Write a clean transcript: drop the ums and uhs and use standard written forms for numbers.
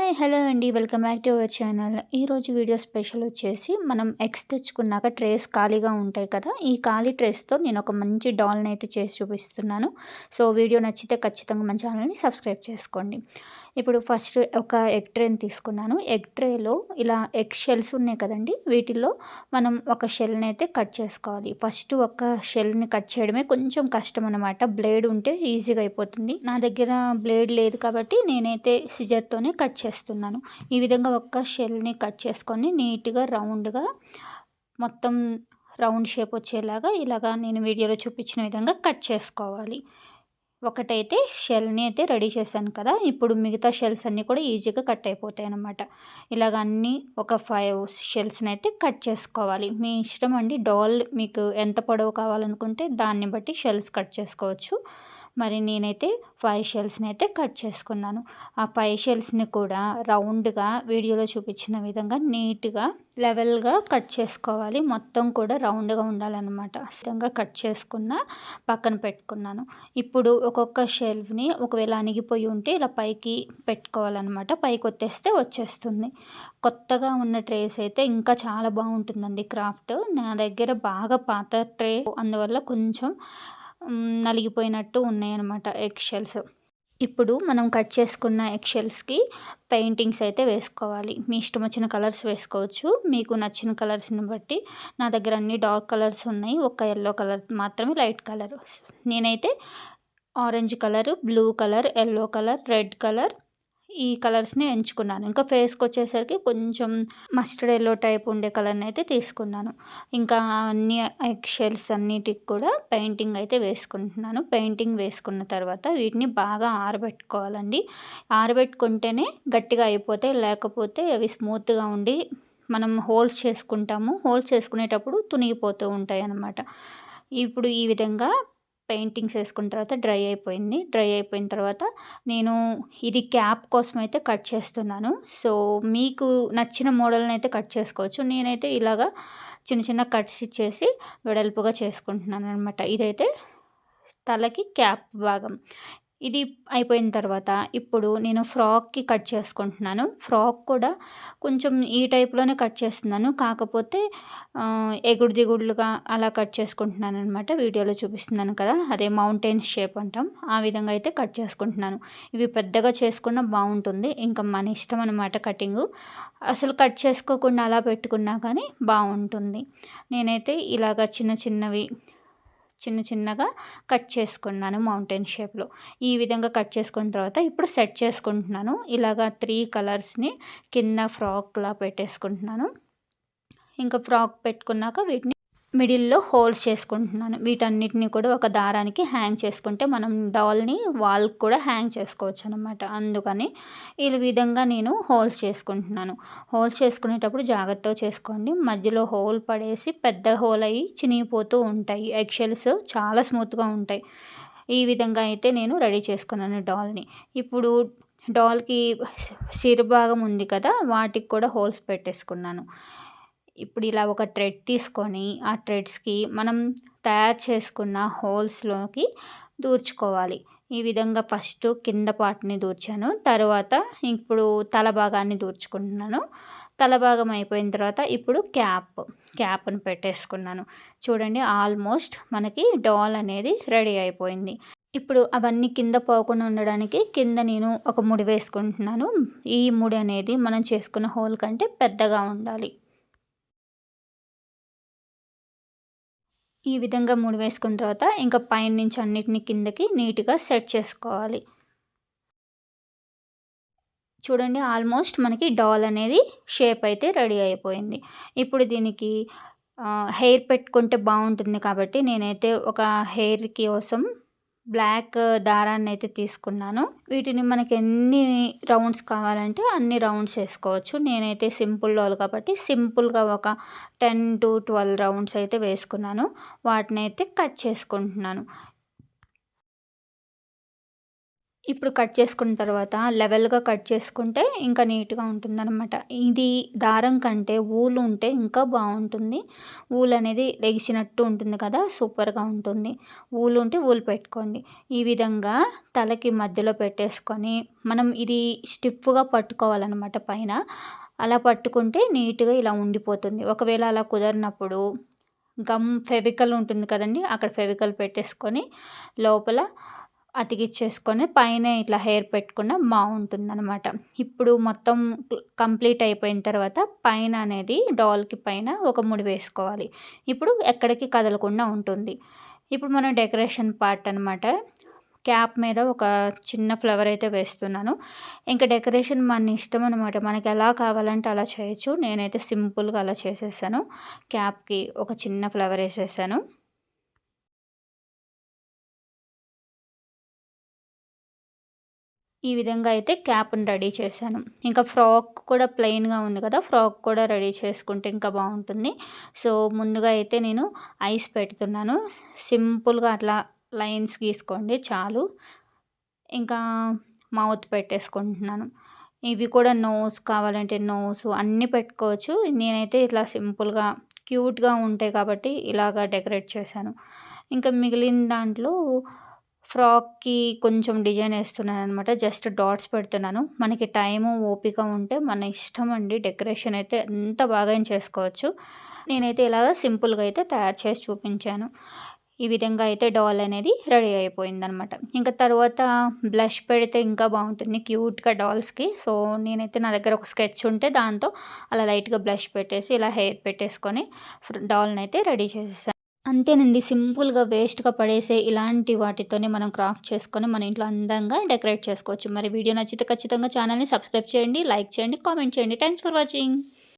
Hi! Hello అండి. Welcome back to our channel. ఈరోజు video special వచ్చేసి మనం ఎగ్స్ తెచ్చుకున్నాక ట్రేస్ ఖాళీగా ఉంటాయి కదా! ఈ ఖాళీ ట్రేస్‌తో నేను ఒక మంచి డాల్‌ని అయితే చేసి చూపిస్తున్నాను. సో, వీడియో నచ్చితే ఖచ్చితంగా మన ఛానల్‌ని సబ్స్క్రైబ్ చేసుకోండి. ఇప్పుడు ఫస్ట్ ఒక ఎగ్ ట్రేని తీసుకున్నాను. ఎగ్ ట్రేలో ఇలా ఎగ్ షెల్స్ ఉన్నాయి కదండీ! వీటిల్లో మనం ఒక షెల్‌ని అయితే కట్ చేసుకోవాలి. ఫస్ట్ ఒక షెల్‌ని కట్ చేయడమే కొంచెం కష్టం అనమాట. బ్లేడ్ ఉంటే ఈజీగా అయిపోతుంది. నా దగ్గర బ్లేడ్ లేదు కాబట్టి నేనైతే సిజర్‌తోనే కట్ చేస్తున్నాను. ఈ విధంగా ఒక షెల్‌ని కట్ చేసుకొని నీట్‌గా రౌండ్‌గా మొత్తం రౌండ్ షేప్ వచ్చేలాగా ఇలాగా నేను వీడియోలో చూపించిన విధంగా కట్ చేసుకోవాలి. ఒకటైతే షెల్‌ని అయితే రెడీ చేశాను కదా! ఇప్పుడు మిగతా షెల్స్ అన్నీ కూడా ఈజీగా కట్ అయిపోతాయన్నమాట. ఇలాగ అన్నీ ఒక 5 షెల్స్‌ని అయితే కట్ చేసుకోవాలి. మీ ఇష్టం అండి. డాల్ మీకు ఎంత పొడవు కావాలనుకుంటే దాన్ని బట్టి షెల్స్ కట్ చేసుకోవచ్చు. మరి నేనైతే 5 షెల్స్‌ని అయితే కట్ చేసుకున్నాను. ఆ 5 షెల్స్‌ని కూడా రౌండ్‌గా వీడియోలో చూపించిన విధంగా నీట్‌గా లెవెల్‌గా కట్ చేసుకోవాలి. మొత్తం కూడా రౌండ్‌గా ఉండాలన్నమాట. విధంగా కట్ చేసుకున్న పక్కన పెట్టుకున్నాను. ఇప్పుడు ఒక్కొక్క షెల్ఫ్‌ని ఒకవేళ అణిగిపోయి ఉంటే ఇలా పైకి పెట్టుకోవాలన్నమాట. పైకొత్తేస్తే వచ్చేస్తుంది. కొత్తగా ఉన్న ట్రేస్ అయితే ఇంకా చాలా బాగుంటుందండి క్రాఫ్ట్. నా దగ్గర బాగా పాత ట్రే అందువల్ల కొంచెం నలిగిపోయినట్టు ఉన్నాయన్నమాట ఎగ్ షెల్స్. ఇప్పుడు మనం కట్ చేసుకున్న ఎగ్ షెల్స్‌కి పెయింటింగ్స్ అయితే వేసుకోవాలి. మీ ఇష్టం వచ్చిన కలర్స్ వేసుకోవచ్చు. మీకు నచ్చిన కలర్స్‌ని బట్టి. నా దగ్గర అన్ని డార్క్ కలర్స్ ఉన్నాయి. ఒక యెల్లో కలర్ మాత్రమే లైట్ కలర్. నేనైతే orange colour, blue colour, yellow colour, red colour ఈ కలర్స్‌ని ఎంచుకున్నాను. ఇంకా ఫేస్‌కొచ్చేసరికి కొంచెం మస్టర్డ్ యెల్లో టైప్ ఉండే కలర్‌ని అయితే తీసుకున్నాను. ఇంకా అన్ని ఎగ్ షెల్స్ అన్నిటికి కూడా పెయింటింగ్ అయితే వేసుకుంటున్నాను. పెయింటింగ్ వేసుకున్న తర్వాత వీటిని బాగా ఆరబెట్టుకోవాలండి. ఆరబెట్టుకుంటేనే గట్టిగా అయిపోతాయి. లేకపోతే అవి స్మూత్‌గా ఉండి మనం హోల్స్ చేసుకుంటాము. హోల్స్ చేసుకునేటప్పుడు తునిగిపోతూ ఉంటాయన్నమాట. ఇప్పుడు ఈ విధంగా పెయింటింగ్స్ వేసుకున్న తర్వాత డ్రై అయిపోయింది. డ్రై అయిపోయిన తర్వాత నేను ఇది క్యాప్ కోసం అయితే కట్ చేస్తున్నాను. సో, మీకు నచ్చిన మోడల్‌ని అయితే కట్ చేసుకోవచ్చు. నేనైతే ఇలాగా చిన్న చిన్న కట్స్ ఇచ్చేసి వెడల్పుగా చేసుకుంటున్నాననమాట. ఇదైతే తలకి క్యాప్ భాగం. ఇది అయిపోయిన తర్వాత ఇప్పుడు నేను ఫ్రాక్‌కి కట్ చేసుకుంటున్నాను. ఫ్రాక్ కూడా కొంచెం ఈ టైప్‌లోనే కట్ చేస్తున్నాను. కాకపోతే ఎగుడు దిగుడులుగా అలా కట్ చేసుకుంటున్నాననమాట. వీడియోలో చూపిస్తున్నాను కదా! అదే మౌంటైన్ షేప్ అంటాం. ఆ విధంగా అయితే కట్ చేసుకుంటున్నాను. ఇవి పెద్దగా చేసుకున్నా బావుంటుంది. ఇంకా మన ఇష్టం అనమాట కటింగు. అసలు కట్ చేసుకోకుండా అలా పెట్టుకున్నా కానీ బావుంటుంది. నేనైతే ఇలాగ చిన్న చిన్నగా కట్ చేసుకున్నాను మౌంటైన్ షేప్‌లో. ఈ విధంగా కట్ చేసుకున్న తర్వాత ఇప్పుడు సెట్ చేసుకుంటున్నాను. ఇలాగా 3 కలర్స్‌ని కింద ఫ్రాక్‌లా పెట్టేసుకుంటున్నాను. ఇంకా ఫ్రాక్ పెట్టుకున్నాక వీటిని మిడిల్‌లో హోల్స్ చేసుకుంటున్నాను. వీటన్నిటిని కూడా ఒక దారానికి హ్యాంగ్ చేసుకుంటే మనం డాల్‌ని వాల్‌కి కూడా హ్యాంగ్ చేసుకోవచ్చనమాట. అందుకని ఈ విధంగా నేను హోల్స్ చేసుకుంటున్నాను. హోల్స్ చేసుకునేటప్పుడు జాగ్రత్తగా చేసుకోండి. మధ్యలో హోల్ పడేసి పెద్ద హోల్ అయ్యి చినిగిపోతూ ఉంటాయి. ఎగ్ షెల్స్ చాలా స్మూత్‌గా ఉంటాయి. ఈ విధంగా అయితే నేను రెడీ చేసుకున్నాను డాల్‌ని. ఇప్పుడు డాల్‌కి శిరభాగం ఉంది కదా! వాటికి కూడా హోల్స్ పెట్టేసుకున్నాను. ఇప్పుడు ఇలా ఒక థ్రెడ్ తీసుకొని ఆ థ్రెడ్స్‌కి మనం తయారు చేసుకున్న హోల్స్‌లోకి దూర్చుకోవాలి. ఈ విధంగా ఫస్ట్ కింద పార్ట్‌ని దూర్చాను. తర్వాత ఇప్పుడు తల భాగాన్ని దూర్చుకుంటున్నాను. తల భాగం అయిపోయిన తర్వాత ఇప్పుడు క్యాప్‌ని పెట్టేసుకున్నాను. చూడండి ఆల్మోస్ట్ మనకి డాల్ అనేది రెడీ అయిపోయింది. ఇప్పుడు అవన్నీ కింద పోకుండా ఉండడానికి కింద నేను ఒక ముడి వేసుకుంటున్నాను. ఈ ముడి అనేది మనం చేసుకున్న హోల్ కంటే పెద్దగా ఉండాలి. ఈ విధంగా ముడి వేసుకున్న తర్వాత ఇంకా పైనుంచి అన్నిటిని కిందకి నీట్‌గా సెట్ చేసుకోవాలి. చూడండి ఆల్మోస్ట్ మనకి డాల్ అనేది షేప్ అయితే రెడీ అయిపోయింది. ఇప్పుడు దీనికి హెయిర్ పెట్టుకుంటే బావుంటుంది కాబట్టి నేనైతే ఒక హెయిర్ కోసం బ్లాక్ దారాన్నయితే తీసుకున్నాను. వీటిని మనకెన్ని రౌండ్స్ కావాలంటే అన్ని రౌండ్స్ ఏసుకోవచ్చు. నేనైతే సింపుల్ డాల్ కాబట్టి సింపుల్‌గా ఒక 10-12 రౌండ్స్ అయితే వేసుకున్నాను. వాటినైతే కట్ చేసుకుంటున్నాను. ఇప్పుడు కట్ చేసుకున్న తర్వాత లెవెల్‌గా కట్ చేసుకుంటే ఇంకా నీట్‌గా ఉంటుందనమాట. ఇది దారం కంటే వూలు ఉంటే ఇంకా బావుంటుంది. వూల్ అనేది లెగిసినట్టు ఉంటుంది కదా! సూపర్‌గా ఉంటుంది. వూలు ఉంటే వూలు పెట్టుకోండి. ఈ విధంగా తలకి మధ్యలో పెట్టేసుకొని మనం ఇది స్టిఫ్‌గా పట్టుకోవాలనమాట పైన. అలా పట్టుకుంటే నీట్‌గా ఇలా ఉండిపోతుంది. ఒకవేళ అలా కుదరనప్పుడు ఫెవికల్ ఉంటుంది కదండీ! అక్కడ ఫెవికల్ పెట్టేసుకొని లోపల అతికిచ్చేసుకొని పైన ఇట్లా హెయిర్ పెట్టుకున్న బావుంటుందనమాట. ఇప్పుడు మొత్తం కంప్లీట్ అయిపోయిన తర్వాత పైన అనేది డాల్‌కి పైన ఒక ముడి వేసుకోవాలి. ఇప్పుడు ఎక్కడికి కదలకుండా ఉంటుంది. ఇప్పుడు మనం డెకరేషన్ పార్ట్ అనమాట. క్యాప్ మీద ఒక చిన్న ఫ్లవర్ అయితే వేస్తున్నాను. ఇంక డెకరేషన్ మన ఇష్టం అనమాట. మనకెలా కావాలంటే అలా చేయొచ్చు. నేనైతే సింపుల్‌గా అలా చేసేసాను. క్యాప్‌కి ఒక చిన్న ఫ్లవర్ ఏసేసాను. ఈ విధంగా అయితే క్యాప్‌ని రెడీ చేశాను. ఇంకా ఫ్రాక్ కూడా ప్లెయిన్‌గా ఉంది కదా! ఫ్రాక్ కూడా రెడీ చేసుకుంటే ఇంకా బావుంటుంది. సో, ముందుగా అయితే నేను ఐస్ పెడుతున్నాను. సింపుల్‌గా అట్లా లైన్స్ గీసుకోండి చాలు. ఇంకా మౌత్ పెట్టేసుకుంటున్నాను. ఇవి కూడా నోస్ కావాలంటే నోసు అన్నీ పెట్టుకోవచ్చు. నేనైతే ఇట్లా సింపుల్‌గా క్యూట్‌గా ఉంటాయి కాబట్టి ఇలాగా డెకరేట్ చేశాను. ఇంకా మిగిలిన దాంట్లో ఫ్రాక్‌కి కొంచెం డిజైన్ ఏస్తున్నాననమాట. జస్ట్ డాట్స్ పెడుతున్నాను. మనకి టైము, ఓపిక ఉంటే మన ఇష్టం అండి. డెకరేషన్ అయితే ఎంత బాగైనా చేసుకోవచ్చు. నేనైతే ఇలాగ సింపుల్‌గా అయితే తయారు చేసి చూపించాను. ఈ విధంగా అయితే డాల్ అనేది రెడీ అయిపోయిందనమాట. ఇంకా తర్వాత బ్లష్ పెడితే ఇంకా బావుంటుంది క్యూట్‌గా డాల్స్‌కి. సో, నేనైతే నా దగ్గర ఒక స్కెచ్ ఉంటే దాంతో అలా లైట్‌గా బ్లష్ పెట్టేసి ఇలా హెయిర్ పెట్టేసుకొని డాల్‌నైతే రెడీ చేసేసాను. అంతేనండి. సింపుల్‌గా వేస్ట్‌గా పడేసే ఇలాంటి వాటితోనే మనం క్రాఫ్ట్ చేసుకొని మన ఇంట్లో అందంగా డెకరేట్ చేసుకోవచ్చు. మరి వీడియో నచ్చితే ఖచ్చితంగా ఛానల్‌ని సబ్స్క్రైబ్ చేయండి, లైక్ చేయండి, కామెంట్ చేయండి. Thanks for watching.